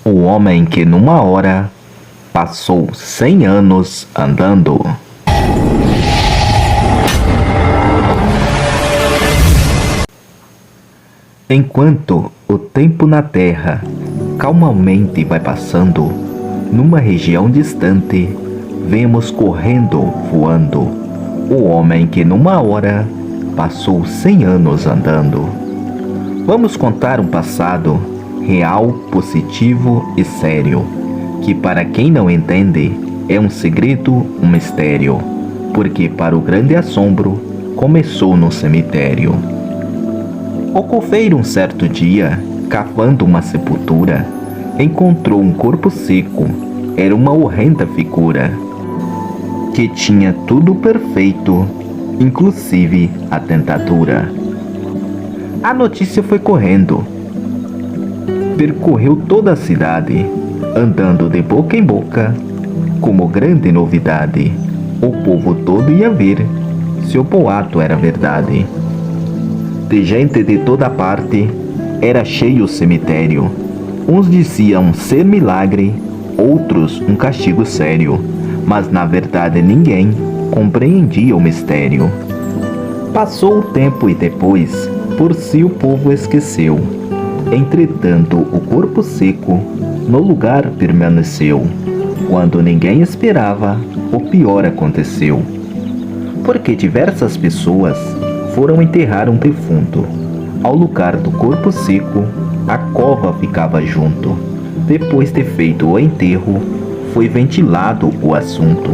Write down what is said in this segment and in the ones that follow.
O homem que numa hora passou 100 anos andando. Enquanto o tempo na Terra calmamente vai passando, numa região distante, vemos correndo, voando, o homem que numa hora passou 100 anos andando. Vamos contar um passado real, positivo e sério, que para quem não entende é um segredo, um mistério, porque para o grande assombro começou no cemitério. O coveiro um certo dia, cavando uma sepultura, encontrou um corpo seco. Era uma horrenda figura, que tinha tudo perfeito, inclusive a dentadura. A notícia foi correndo. Percorreu toda a cidade, andando de boca em boca, como grande novidade. O povo todo ia ver se o boato era verdade. De gente de toda parte, era cheio o cemitério. Uns diziam ser milagre, outros um castigo sério, mas na verdade ninguém compreendia o mistério. Passou o tempo e depois, por si o povo esqueceu. Entretanto, o corpo seco no lugar permaneceu. Quando ninguém esperava, o pior aconteceu. Porque diversas pessoas foram enterrar um defunto. Ao lugar do corpo seco, a cova ficava junto. Depois de feito o enterro, foi ventilado o assunto.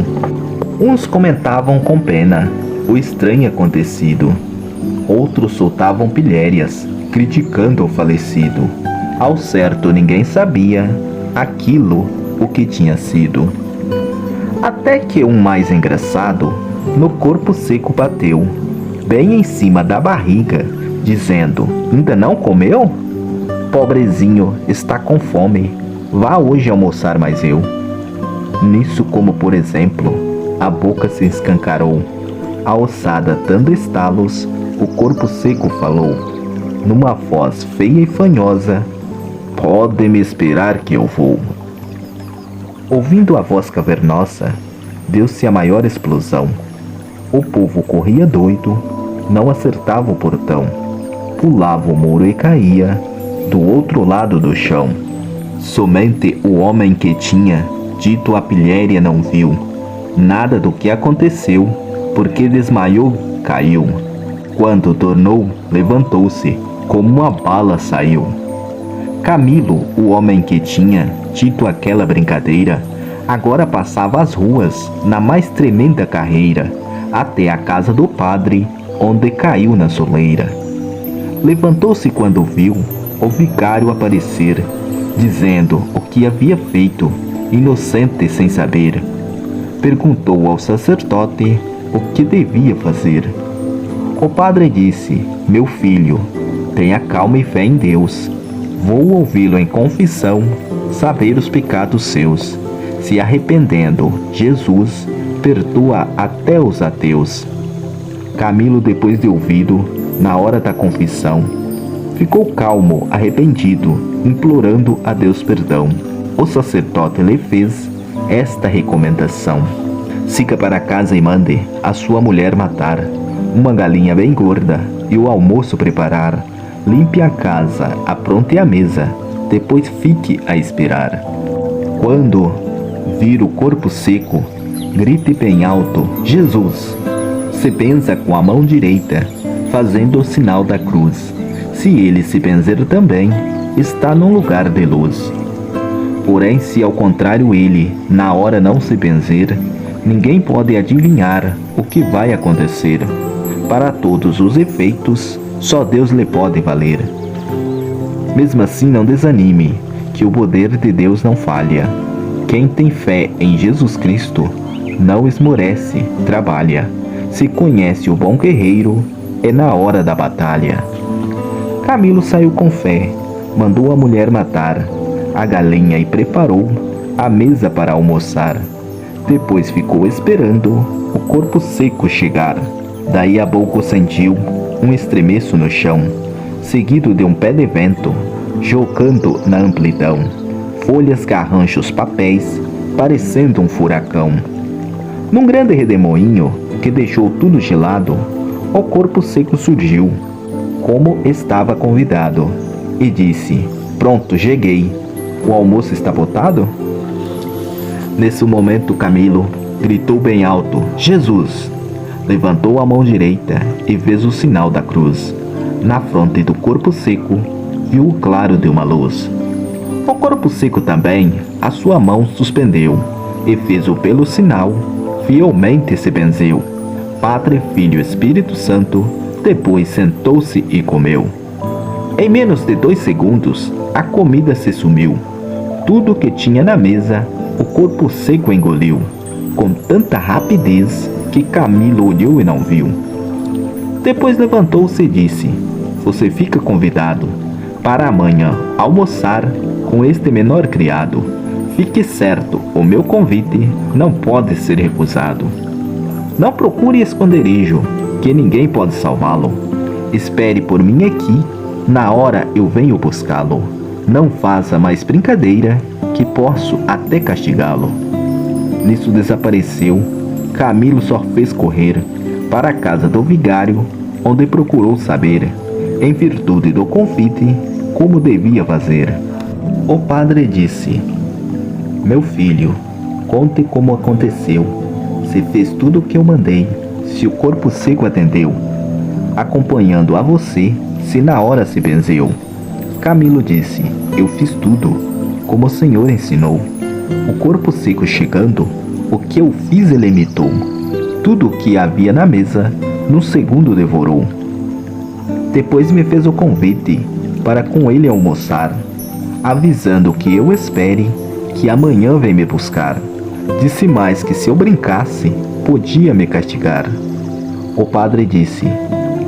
Uns comentavam com pena o estranho acontecido. Outros soltavam pilhérias, criticando o falecido. Ao certo ninguém sabia aquilo o que tinha sido. Até que um mais engraçado no corpo seco bateu, bem em cima da barriga, dizendo: ainda não comeu? Pobrezinho, está com fome, vá hoje almoçar mais eu. Nisso, como por exemplo, a boca se escancarou. A ossada dando estalos, o corpo seco falou, numa voz feia e fanhosa: pode me esperar que eu vou. Ouvindo a voz cavernosa, deu-se a maior explosão. O povo corria doido, não acertava o portão, pulava o muro e caía do outro lado do chão. Somente o homem que tinha dito a pilhéria não viu nada do que aconteceu, porque desmaiou, caiu. Quando tornou, levantou-se, como uma bala saiu. Camilo, o homem que tinha dito aquela brincadeira, agora passava as ruas na mais tremenda carreira, até a casa do padre, onde caiu na soleira. Levantou-se quando viu o vicário aparecer, dizendo o que havia feito, inocente sem saber. Perguntou ao sacerdote o que devia fazer. O padre disse: meu filho, tenha calma e fé em Deus. Vou ouvi-lo em confissão, saber os pecados seus. Se arrependendo, Jesus perdoa até os ateus. Camilo, depois de ouvido, na hora da confissão, ficou calmo, arrependido, implorando a Deus perdão. O sacerdote lhe fez esta recomendação: siga para casa e mande a sua mulher matar uma galinha bem gorda e o almoço preparar. Limpe a casa, apronte a mesa, depois fique a esperar. Quando vir o corpo seco, grite bem alto: Jesus! Se benza com a mão direita, fazendo o sinal da cruz. Se ele se benzer também, está num lugar de luz. Porém, se ao contrário ele, na hora não se benzer, ninguém pode adivinhar o que vai acontecer. Para todos os efeitos, só Deus lhe pode valer. Mesmo assim, não desanime, que o poder de Deus não falha. Quem tem fé em Jesus Cristo, não esmorece, trabalha. Se conhece o bom guerreiro, é na hora da batalha. Camilo saiu com fé, mandou a mulher matar a galinha e preparou a mesa para almoçar. Depois ficou esperando o corpo seco chegar. Daí a pouco sentiu um estremeço no chão, seguido de um pé de vento, jogando na amplidão. folhas que arrancham os papéis, parecendo um furacão. Num grande redemoinho que deixou tudo gelado, o corpo seco surgiu, como estava convidado, e disse: "Pronto, cheguei. O almoço está botado?" Nesse momento, Camilo gritou bem alto: "Jesus!" Levantou a mão direita e fez o sinal da cruz. Na fronte do corpo seco, viu o claro de uma luz. O corpo seco também a sua mão suspendeu e fez-o pelo sinal, fielmente se benzeu. Padre, Filho e Espírito Santo, depois sentou-se e comeu. Em menos de 2 segundos, a comida se sumiu. Tudo que tinha na mesa, o corpo seco engoliu, com tanta rapidez que Camilo olhou e não viu. Depois levantou-se e disse: "Você fica convidado para amanhã almoçar com este menor criado. Fique certo, o meu convite não pode ser recusado. Não procure esconderijo, que ninguém pode salvá-lo. Espere por mim aqui, na hora eu venho buscá-lo. Não faça mais brincadeira, que posso até castigá-lo." Nisso desapareceu. Camilo só fez correr para a casa do vigário, onde procurou saber, em virtude do convite, como devia fazer. O padre disse: "Meu filho, conte como aconteceu. Se fez tudo o que eu mandei, se o corpo seco atendeu, acompanhando a você, se na hora se benzeu." Camilo disse: "Eu fiz tudo, como o Senhor ensinou. O corpo seco chegando, o que eu fiz ele imitou. Tudo o que havia na mesa, num segundo devorou. Depois me fez o convite para com ele almoçar, avisando que eu espere, que amanhã vem me buscar. Disse mais que se eu brincasse, podia me castigar." O padre disse: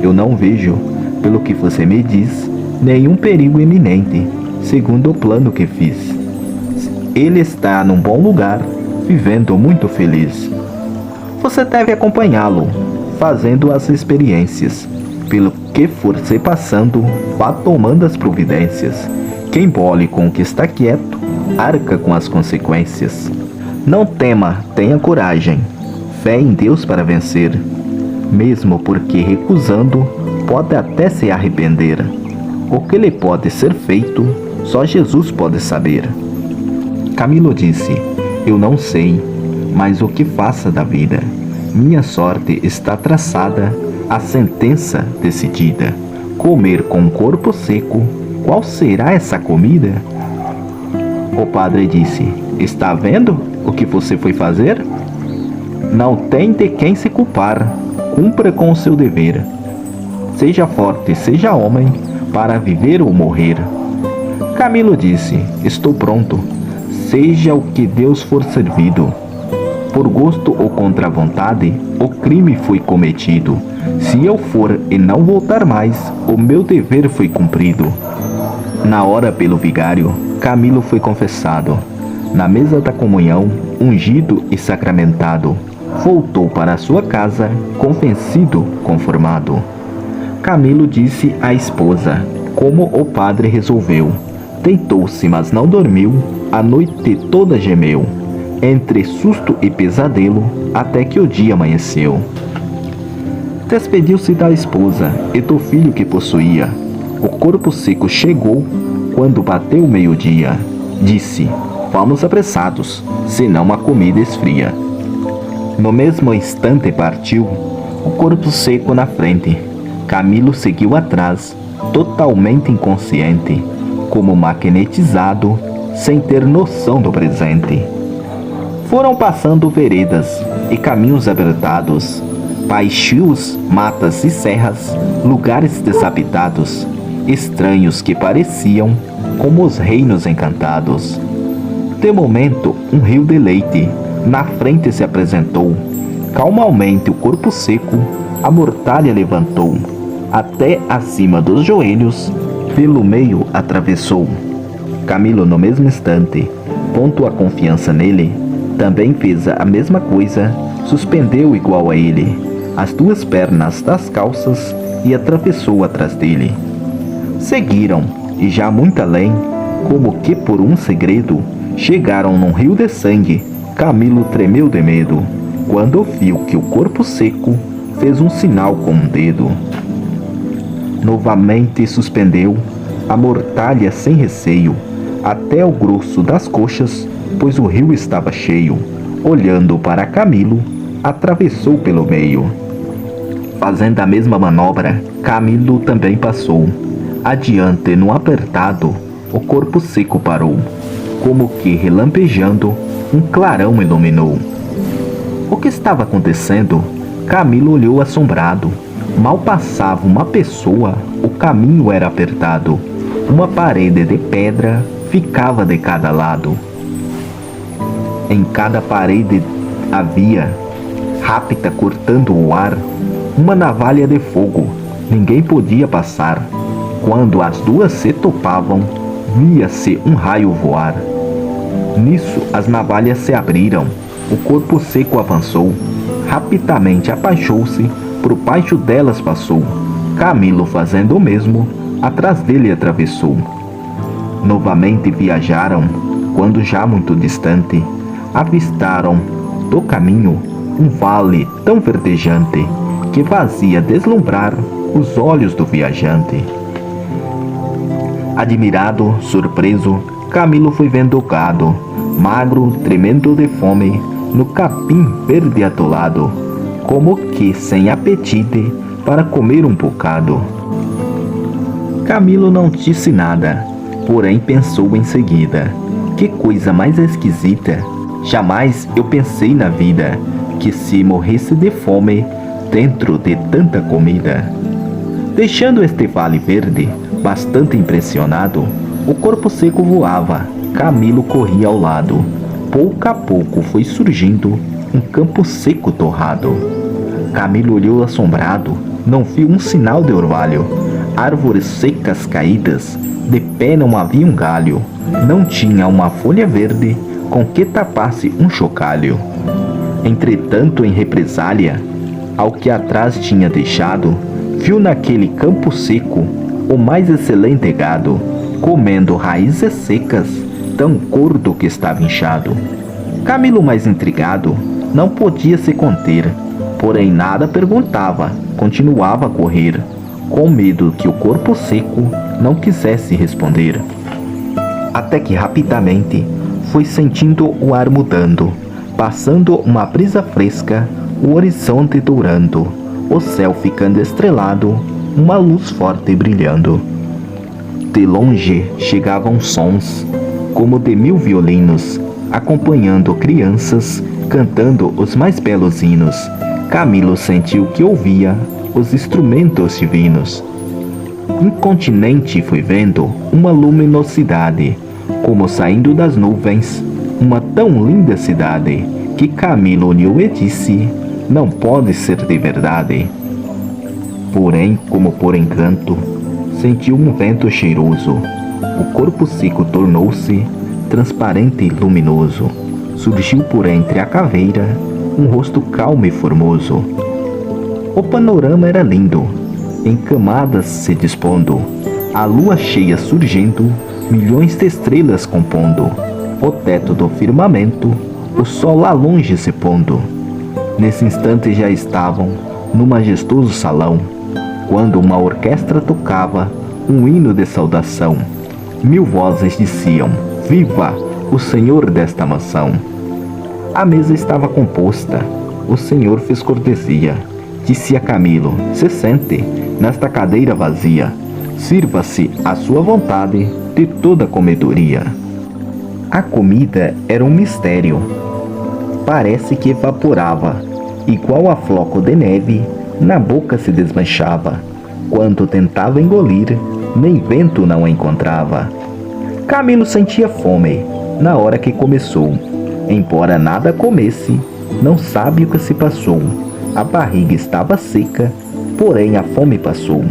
"Eu não vejo, pelo que você me diz, nenhum perigo iminente, segundo o plano que fiz. Ele está num bom lugar, vivendo muito feliz. Você deve acompanhá-lo, fazendo as experiências. Pelo que for se passando, vá tomando as providências. Quem bole com o que está quieto, arca com as consequências. Não tema, tenha coragem, fé em Deus para vencer, mesmo porque recusando, pode até se arrepender. O que lhe pode ser feito, só Jesus pode saber." Camilo disse: "Eu não sei, mas o que faça da vida? Minha sorte está traçada, a sentença decidida. Comer com o corpo seco, qual será essa comida?" O padre disse: "Está vendo o que você foi fazer? Não tem de quem se culpar, cumpra com o seu dever. Seja forte, seja homem, para viver ou morrer." Camilo disse: "Estou pronto, seja o que Deus for servido. Por gosto ou contra a vontade, o crime foi cometido. Se eu for e não voltar mais, o meu dever foi cumprido." Na hora, pelo vigário, Camilo foi confessado. Na mesa da comunhão, ungido e sacramentado, voltou para sua casa, convencido, conformado. Camilo disse à esposa como o padre resolveu. Deitou-se, mas não dormiu, a noite toda gemeu, entre susto e pesadelo, até que o dia amanheceu. Despediu-se da esposa e do filho que possuía. O corpo seco chegou quando bateu o meio-dia. Disse: "Vamos apressados, senão a comida esfria." No mesmo instante partiu, o corpo seco na frente. Camilo seguiu atrás, totalmente inconsciente, como magnetizado, sem ter noção do presente. Foram passando veredas e caminhos abertados, paixios, matas e serras, lugares desabitados, estranhos que pareciam como os reinos encantados. De momento, um rio de leite na frente se apresentou. Calmamente o corpo seco a mortalha levantou, até acima dos joelhos, pelo meio atravessou. Camilo, no mesmo instante, pondo a confiança nele, também fez a mesma coisa, suspendeu igual a ele as 2 pernas das calças e atravessou atrás dele. Seguiram, e já muito além, Como que por um segredo, chegaram num rio de sangue. Camilo tremeu de medo, quando viu que o corpo seco fez um sinal com um dedo. Novamente suspendeu a mortalha sem receio, até o grosso das coxas, pois o rio estava cheio. Olhando para Camilo, atravessou pelo meio. Fazendo a mesma manobra, Camilo também passou. Adiante, no apertado, o corpo seco parou. Como que relampejando, um clarão iluminou. O que estava acontecendo? Camilo olhou assombrado. Mal passava uma pessoa, o caminho era apertado. Uma parede de pedra ficava de cada lado. Em cada parede havia, rápida cortando o ar, uma navalha de fogo. Ninguém podia passar. Quando as duas se topavam, via-se um raio voar. Nisso as navalhas se abriram. O corpo seco avançou. Rapidamente abaixou-se, por baixo delas passou. Camilo, fazendo o mesmo, atrás dele atravessou. Novamente viajaram, quando já muito distante, avistaram do caminho um vale tão verdejante que fazia deslumbrar os olhos do viajante. Admirado, surpreso, Camilo foi vendo o gado, magro, tremendo de fome, no capim verde atolado, como que sem apetite para comer um bocado. Camilo não disse nada, porém pensou em seguida: que coisa mais esquisita! Jamais eu pensei na vida que se morresse de fome dentro de tanta comida. Deixando este vale verde, bastante impressionado, o corpo seco voava. Camilo corria ao lado. Pouco a pouco foi surgindo um campo seco torrado. Camilo olhou assombrado, não viu um sinal de orvalho. Árvores secas caídas, de pé não havia um galho. Não tinha uma folha verde com que tapasse um chocalho. Entretanto, em represália ao que atrás tinha deixado, viu naquele campo seco o mais excelente gado, comendo raízes secas, tão gordo que estava inchado. Camilo, mais intrigado, não podia se conter, porém nada perguntava, continuava a correr, com medo que o corpo seco não quisesse responder. Até que rapidamente foi sentindo o ar mudando, passando uma brisa fresca, o horizonte dourando, o céu ficando estrelado, uma luz forte brilhando. De longe chegavam sons, como de 1000 violinos, acompanhando crianças, cantando os mais belos hinos. Camilo sentiu que ouvia os instrumentos divinos. Incontinente foi vendo uma luminosidade, como saindo das nuvens, uma tão linda cidade, que Camilo olhou e disse: não pode ser de verdade. Porém, como por encanto, sentiu um vento cheiroso. O corpo seco tornou-se transparente e luminoso. Surgiu por entre a caveira um rosto calmo e formoso. O panorama era lindo, em camadas se dispondo, a lua cheia surgindo, milhões de estrelas compondo o teto do firmamento, o sol lá longe se pondo. Nesse instante já estavam no majestoso salão, quando uma orquestra tocava um hino de saudação. 1000 vozes diziam: viva o senhor desta mansão. A mesa estava composta, o senhor fez cortesia. Disse a Camilo: se sente nesta cadeira vazia, sirva-se à sua vontade de toda a comedoria. A comida era um mistério, parece que evaporava, igual a floco de neve, na boca se desmanchava. Quando tentava engolir, nem vento não a encontrava. Camilo sentia fome na hora que começou, embora nada comesse, não sabe o que se passou. A barriga estava seca, porém a fome passou.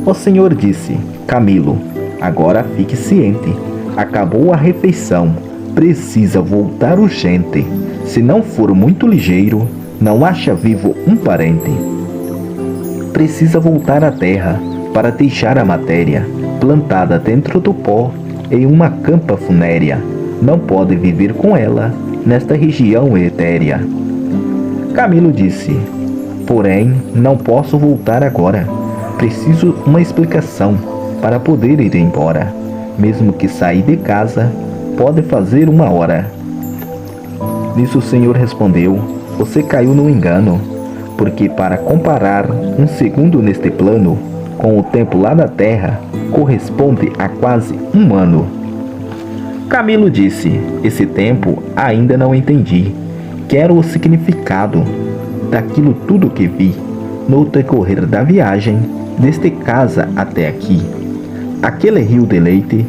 O senhor disse: Camilo, agora fique ciente, acabou a refeição, precisa voltar urgente. Se não for muito ligeiro, não acha vivo um parente. Precisa voltar à terra para deixar a matéria plantada dentro do pó em uma campa funérea, não pode viver com ela nesta região etérea. Camilo disse: porém, não posso voltar agora. Preciso uma explicação para poder ir embora. Mesmo que sair de casa, pode fazer 1 hora. Nisso o Senhor respondeu: você caiu no engano, porque para comparar um segundo neste plano com o tempo lá na terra, corresponde a quase 1 ano. Camilo disse: esse tempo ainda não entendi. Quero o significado daquilo tudo que vi no decorrer da viagem, desde casa até aqui. Aquele rio de leite,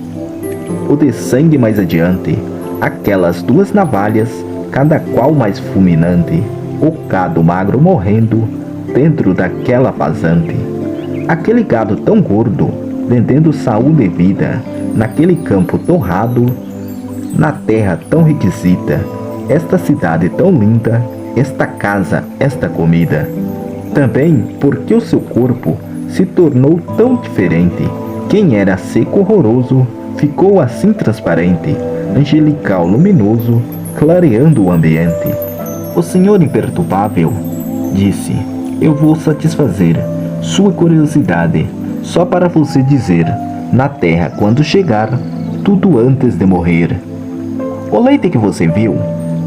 o de sangue mais adiante, aquelas 2 navalhas, cada qual mais fulminante, o gado magro morrendo dentro daquela vazante, aquele gado tão gordo vendendo saúde e vida, naquele campo torrado, na terra tão requisita, esta cidade tão linda, esta casa, esta comida. Também porque o seu corpo se tornou tão diferente. Quem era seco horroroso ficou assim transparente, angelical luminoso, clareando o ambiente. O Senhor imperturbável disse: eu vou satisfazer sua curiosidade, só para você dizer, na terra quando chegar, tudo antes de morrer. O leite que você viu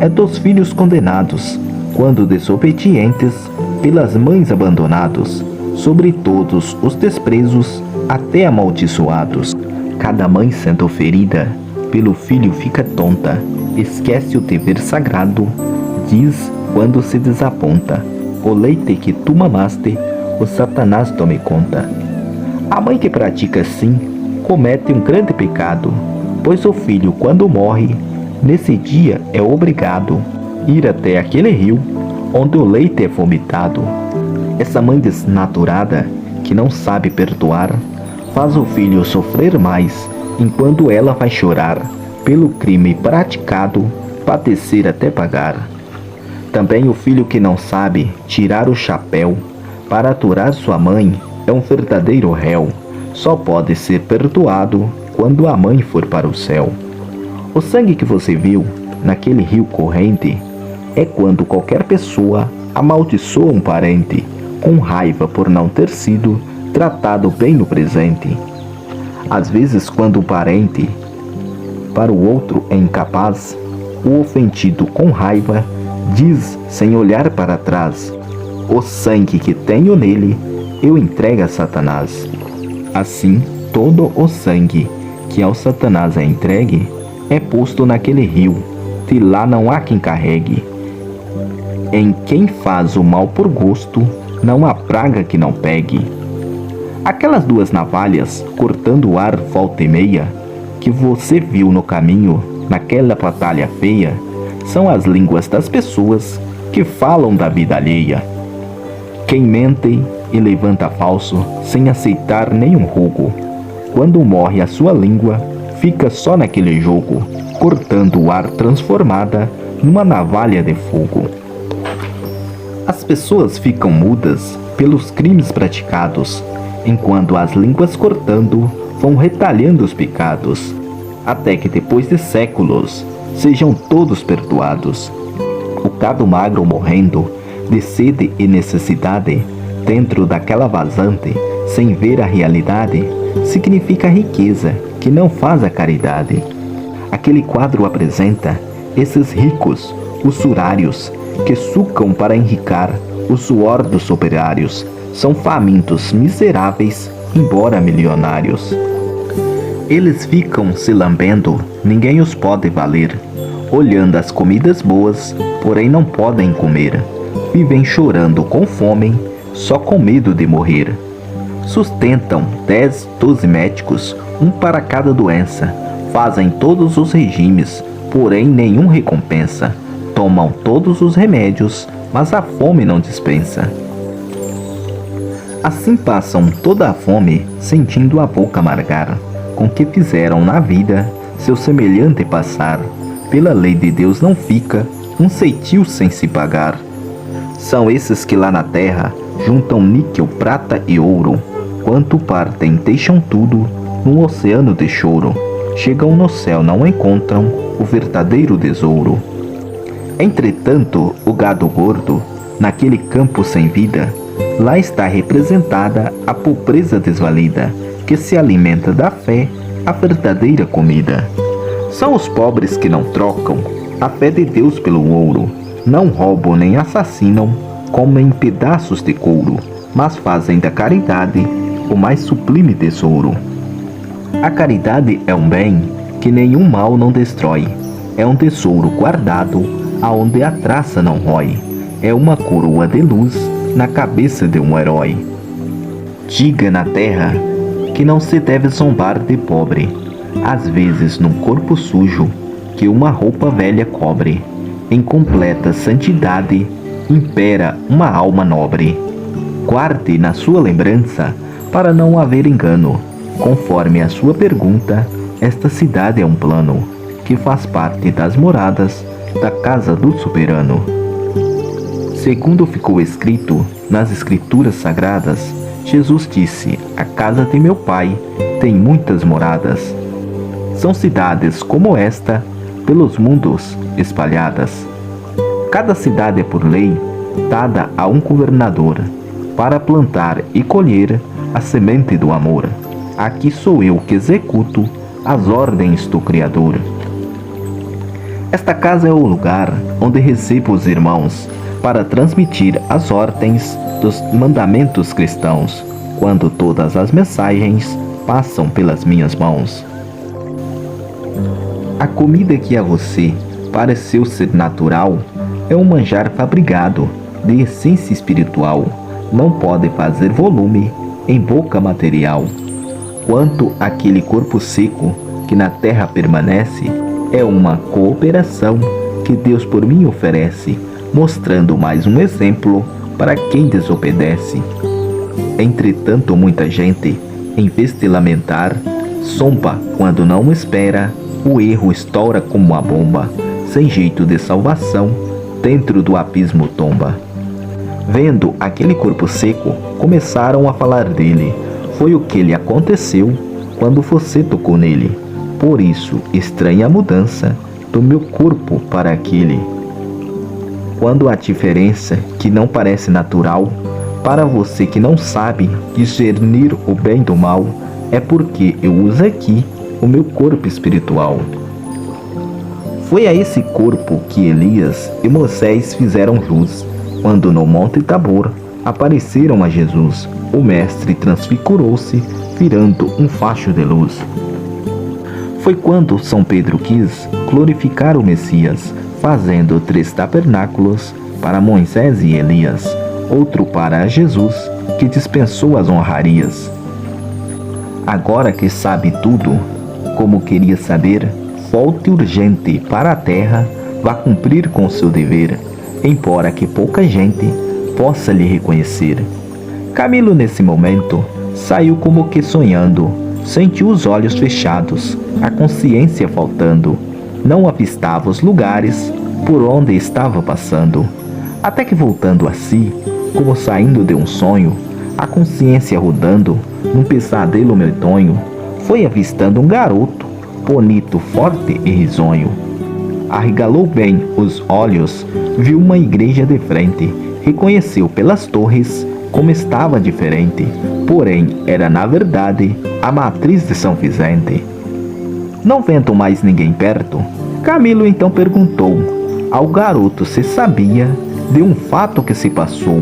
é dos filhos condenados, quando desobedientes, pelas mães abandonados, sobre todos os desprezos, até amaldiçoados. Cada mãe sendo ferida, pelo filho fica tonta, esquece o dever sagrado, diz quando se desaponta: o leite que tu mamaste, o Satanás tome conta. A mãe que pratica assim, comete um grande pecado, pois o filho quando morre, nesse dia é obrigado ir até aquele rio, onde o leite é vomitado. Essa mãe desnaturada, que não sabe perdoar, faz o filho sofrer mais, enquanto ela vai chorar, pelo crime praticado, padecer até pagar. Também o filho que não sabe tirar o chapéu para aturar sua mãe é um verdadeiro réu, só pode ser perdoado quando a mãe for para o céu. O sangue que você viu naquele rio corrente é quando qualquer pessoa amaldiçoa um parente, com raiva por não ter sido tratado bem no presente. Às vezes, quando o parente para o outro é incapaz, o ofendido com raiva diz sem olhar para trás: o sangue que tenho nele eu entrego a Satanás. Assim, todo o sangue que ao Satanás é entregue é posto naquele rio, de lá não há quem carregue. Em quem faz o mal por gosto, não há praga que não pegue. Aquelas 2 navalhas cortando o ar volta e meia, que você viu no caminho, naquela batalha feia, são as línguas das pessoas que falam da vida alheia. Quem mente e levanta falso, sem aceitar nenhum rogo, quando morre a sua língua, fica só naquele jogo, cortando o ar transformada numa navalha de fogo. As pessoas ficam mudas pelos crimes praticados, enquanto as línguas cortando vão retalhando os pecados, até que depois de séculos sejam todos perdoados. O gado magro morrendo de sede e necessidade, dentro daquela vazante, sem ver a realidade, significa riqueza que não faz a caridade. Aquele quadro apresenta esses ricos, usurários, que sucam para enricar o suor dos operários. São famintos miseráveis, embora milionários. Eles ficam se lambendo, ninguém os pode valer, olhando as comidas boas, porém não podem comer. Vivem chorando com fome, só com medo de morrer. Sustentam 10, 12 médicos, um para cada doença. Fazem todos os regimes, porém nenhum recompensa. Tomam todos os remédios, mas a fome não dispensa. Assim passam toda a fome, sentindo a boca amargar, com que fizeram na vida seu semelhante passar. Pela lei de Deus não fica um ceitil sem se pagar. São esses que lá na terra juntam níquel, prata e ouro, quanto partem deixam tudo num oceano de choro. chegam no céu não encontram o verdadeiro tesouro. Entretanto, o gado gordo, naquele campo sem vida, lá está representada a pobreza desvalida, que se alimenta da fé, a verdadeira comida. São os pobres que não trocam a fé de Deus pelo ouro, não roubam nem assassinam, comem pedaços de couro, mas fazem da caridade o mais sublime tesouro. A caridade é um bem que nenhum mal não destrói, é um tesouro guardado aonde a traça não rói, é uma coroa de luz na cabeça de um herói. Diga na terra que não se deve zombar de pobre, às vezes num corpo sujo que uma roupa velha cobre. Em completa santidade impera uma alma nobre. Guarde na sua lembrança para não haver engano. Conforme a sua pergunta, esta cidade é um plano que faz parte das moradas da casa do soberano. Segundo ficou escrito nas escrituras sagradas, Jesus disse: a casa de meu pai tem muitas moradas. São cidades como esta pelos mundos espalhadas. Cada cidade é por lei dada a um governador para plantar e colher a semente do amor. Aqui sou eu que executo as ordens do Criador. Esta casa é o lugar onde recebo os irmãos para transmitir as ordens dos mandamentos cristãos, quando todas as mensagens passam pelas minhas mãos. A comida que a você pareceu ser natural é um manjar fabricado de essência espiritual, não pode fazer volume em boca material. Quanto àquele corpo seco que na terra permanece, é uma cooperação que Deus por mim oferece, mostrando mais um exemplo para quem desobedece. Entretanto, muita gente, em vez de lamentar, zomba quando não espera, o erro estoura como uma bomba, sem jeito de salvação, dentro do abismo tomba. Vendo aquele corpo seco, começaram a falar dele. Foi o que lhe aconteceu quando você tocou nele. Por isso, estranha a mudança do meu corpo para aquele. Quando a diferença que não parece natural, para você que não sabe discernir o bem do mal, é porque eu uso aqui o meu corpo espiritual. Foi a esse corpo que Elias e Moisés fizeram jus, quando no Monte Tabor apareceram a Jesus. O mestre transfigurou-se, virando um facho de luz. Foi quando São Pedro quis glorificar o Messias, fazendo 3 tabernáculos para Moisés e Elias, outro para Jesus, que dispensou as honrarias. Agora que sabe tudo, como queria saber, volte urgente para a terra, vá cumprir com seu dever, embora que pouca gente possa lhe reconhecer. Camilo, nesse momento, saiu como que sonhando, sentiu os olhos fechados, a consciência faltando, não avistava os lugares por onde estava passando, até que voltando a si, como saindo de um sonho, a consciência rodando, num pesadelo medonho, foi avistando um garoto, bonito, forte e risonho. Arregalou bem os olhos, viu uma igreja de frente, reconheceu pelas torres como estava diferente, porém era na verdade a matriz de São Vicente. Não vendo mais ninguém perto, Camilo então perguntou ao garoto se sabia de um fato que se passou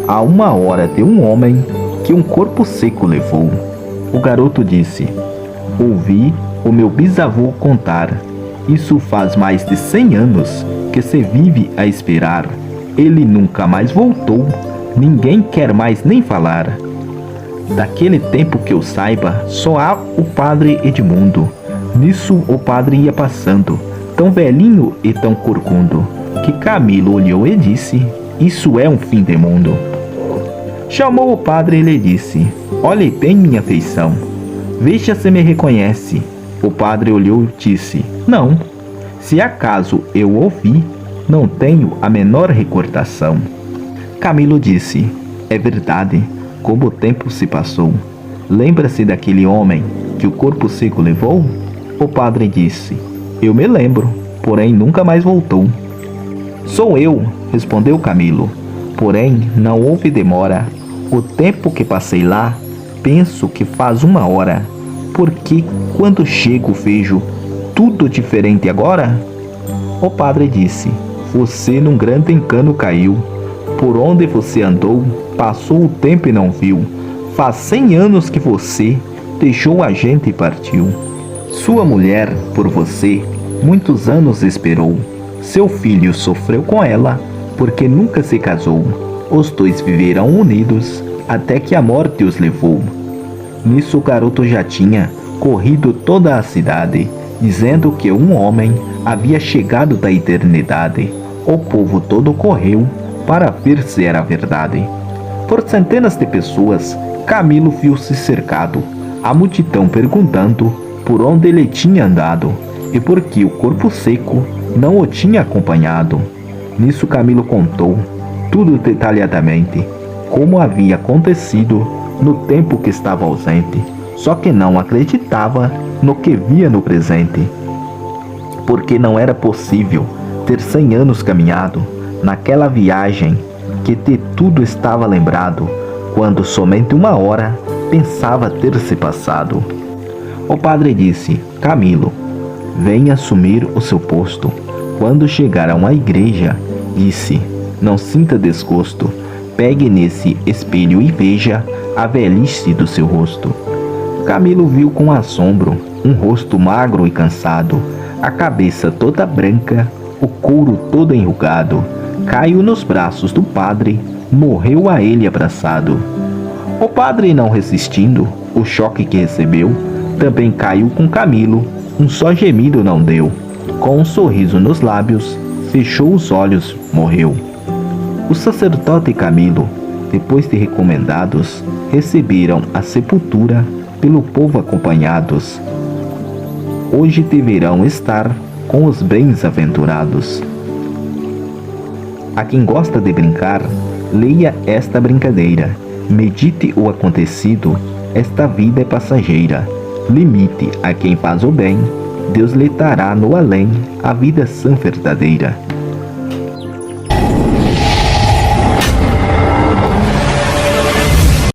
há uma hora de um homem que um corpo seco levou. O garoto disse: ouvi o meu bisavô contar, isso faz mais de 100 anos que se vive a esperar. Ele nunca mais voltou, ninguém quer mais nem falar. Daquele tempo que eu saiba, só há o padre Edmundo. Nisso o padre ia passando, tão velhinho e tão corcundo, que Camilo olhou e disse: isso é um fim de mundo. Chamou o padre e lhe disse: olhe bem minha feição, veja se me reconhece. O padre olhou e disse: não, se acaso eu ouvi, não tenho a menor recordação. Camilo disse: é verdade, como o tempo se passou. Lembra-se daquele homem que o corpo seco levou? O padre disse: eu me lembro, porém nunca mais voltou. Sou eu, respondeu Camilo, porém não houve demora. O tempo que passei lá, penso que faz 1 hora, porque quando chego vejo tudo diferente agora. O padre disse: você num grande encano caiu. Por onde você andou, passou o tempo e não viu. Faz 100 anos que você deixou a gente e partiu. Sua mulher, por você, muitos anos esperou. Seu filho sofreu com ela, porque nunca se casou. Os dois viveram unidos, até que a morte os levou. Nisso o garoto já tinha corrido toda a cidade, dizendo que um homem havia chegado da eternidade. O povo todo correu para ver se era verdade. Por centenas de pessoas, Camilo viu-se cercado, a multidão perguntando por onde ele tinha andado e por que o corpo seco não o tinha acompanhado. Nisso Camilo contou tudo detalhadamente, como havia acontecido no tempo que estava ausente, só que não acreditava no que via no presente, porque não era possível ter 100 anos caminhado naquela viagem que de tudo estava lembrado, quando somente 1 hora pensava ter se passado. O padre disse: Camilo, venha assumir o seu posto. Quando chegar a uma igreja, disse: não sinta desgosto, pegue nesse espelho e veja a velhice do seu rosto. Camilo viu com assombro um rosto magro e cansado, a cabeça toda branca, o couro todo enrugado. Caiu nos braços do padre, morreu a ele abraçado. O padre, não resistindo o choque que recebeu, também caiu com Camilo, um só gemido não deu. Com um sorriso nos lábios, fechou os olhos, morreu. O sacerdote e Camilo, depois de recomendados, receberam a sepultura pelo povo acompanhados. Hoje deverão estar com os bem-aventurados. A quem gosta de brincar, leia esta brincadeira. Medite o acontecido, esta vida é passageira. Limite a quem faz o bem, Deus lhe dará no além a vida sã verdadeira.